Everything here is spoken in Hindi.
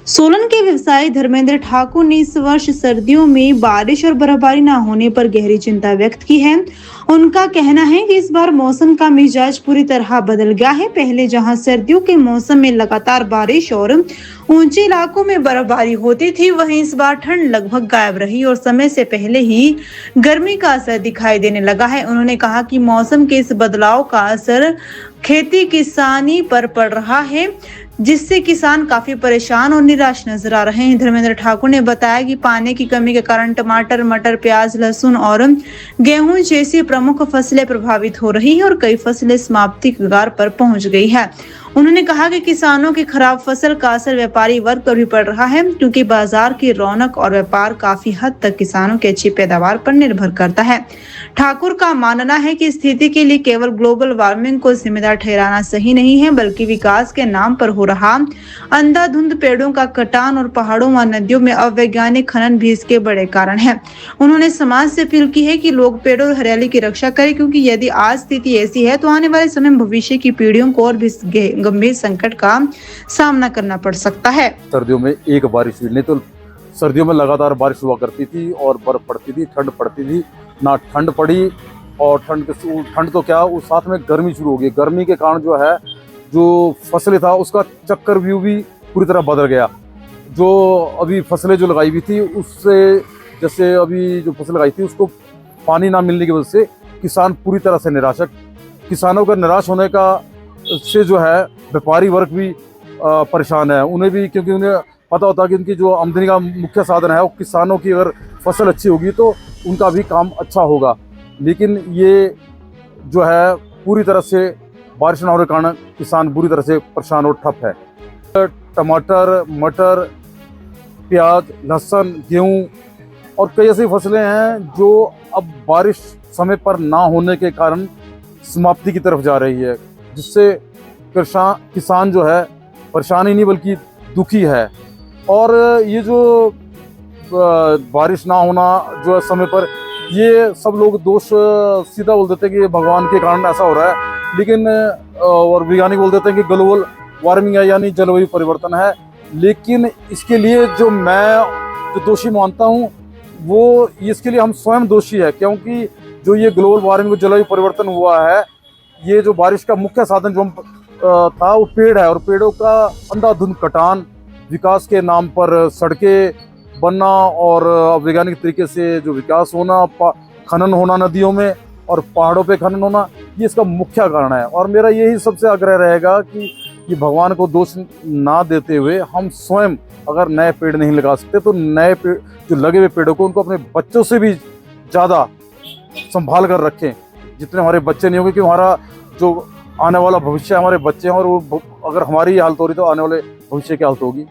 सोलन के व्यवसायी धर्मेंद्र ठाकुर ने इस वर्ष सर्दियों में बारिश और बर्फबारी न होने पर गहरी चिंता व्यक्त की है। उनका कहना है कि इस बार मौसम का मिजाज पूरी तरह बदल गया है। पहले जहां सर्दियों के मौसम में लगातार बारिश और ऊंचे इलाकों में बर्फबारी होती थी, वहीं इस बार ठंड लगभग गायब रही और समय से पहले ही गर्मी का असर दिखाई देने लगा है। उन्होंने कहा कि मौसम के इस बदलाव का असर खेती किसानी पर पड़ रहा है, जिससे किसान काफी परेशान और निराश नजर आ रहे हैं। धर्मेंद्र ठाकुर ने बताया कि पानी की कमी के कारण टमाटर, मटर, प्याज, लहसुन और गेहूं जैसी प्रमुख फसलें प्रभावित हो रही हैं और कई फसलें समाप्ति के कगार पर पहुंच गई है। उन्होंने कहा कि किसानों की खराब फसल का असर व्यापारी वर्ग पर भी पड़ रहा है, क्योंकि बाजार की रौनक और व्यापार काफी हद तक किसानों की अच्छी पैदावार पर निर्भर करता है। ठाकुर का मानना है कि स्थिति के लिए केवल ग्लोबल वार्मिंग को जिम्मेदार ठहराना सही नहीं है, बल्कि विकास के नाम पर हो रहा अंधाधुंध पेड़ों का कटान और पहाड़ों व नदियों में अवैज्ञानिक खनन भी इसके बड़े कारण है। उन्होंने समाज से अपील की है कि लोग पेड़ और हरियाली की रक्षा करें, क्योंकि यदि आज स्थिति ऐसी है तो आने वाले समय में भविष्य की पीढ़ियों को और भी गंभीर संकट का सामना करना पड़ सकता है। सर्दियों में एक बारिश हुई, नहीं तो सर्दियों में लगातार बारिश हुआ करती थी और बर्फ पड़ती थी, ठंड पड़ती थी। ना ठंड पड़ी और ठंड तो क्या, उस साथ में गर्मी शुरू हो गई। गर्मी के कारण जो है, जो फसलें था उसका चक्कर व्यू भी पूरी तरह बदल गया। जो अभी फसलें जो लगाई हुई थी उससे, जैसे अभी जो फसल लगाई थी उसको पानी ना मिलने की वजह से किसान पूरी तरह से निराश है। किसानों का निराश होने का से जो है व्यापारी वर्ग भी परेशान है। उन्हें भी, क्योंकि उन्हें पता होता है कि उनकी जो आमदनी का मुख्य साधन है वो किसानों की अगर फसल अच्छी होगी तो उनका भी काम अच्छा होगा। लेकिन ये जो है पूरी तरह से बारिश ना होने के कारण किसान बुरी तरह से परेशान और ठप है। टमाटर, मटर, प्याज, लहसुन, गेहूं और कई ऐसी फसलें हैं जो अब बारिश समय पर ना होने के कारण समाप्ति की तरफ जा रही है, जिससे किसान जो है परेशान ही नहीं बल्कि दुखी है। और ये जो बारिश ना होना जो है समय पर, ये सब लोग दोष सीधा बोल देते हैं कि भगवान के कारण ऐसा हो रहा है, लेकिन और वैज्ञानिक बोल देते हैं कि ग्लोबल वार्मिंग है, यानी जलवायु परिवर्तन है। लेकिन इसके लिए जो मैं जो दोषी मानता हूँ वो इसके लिए हम स्वयं दोषी है, क्योंकि जो ये ग्लोबल वार्मिंग जलवायु परिवर्तन हुआ है, ये जो बारिश का मुख्य साधन जो था वो पेड़ है, और पेड़ों का अंधाधुंध कटान, विकास के नाम पर सड़कें बनना और वैज्ञानिक तरीके से जो विकास होना, खनन होना नदियों में और पहाड़ों पे खनन होना, ये इसका मुख्य कारण है। और मेरा यही सबसे आग्रह रहेगा कि ये भगवान को दोष ना देते हुए हम स्वयं अगर नए पेड़ नहीं लगा सकते तो नए पेड़ जो लगे हुए पेड़ों को उनको अपने बच्चों से भी ज़्यादा संभाल कर रखें, जितने हमारे बच्चे नहीं होंगे। कि हमारा जो आने वाला भविष्य हमारे बच्चे हैं, और वो अगर हमारी हालत हो रही तो आने वाले भविष्य की हालत होगी।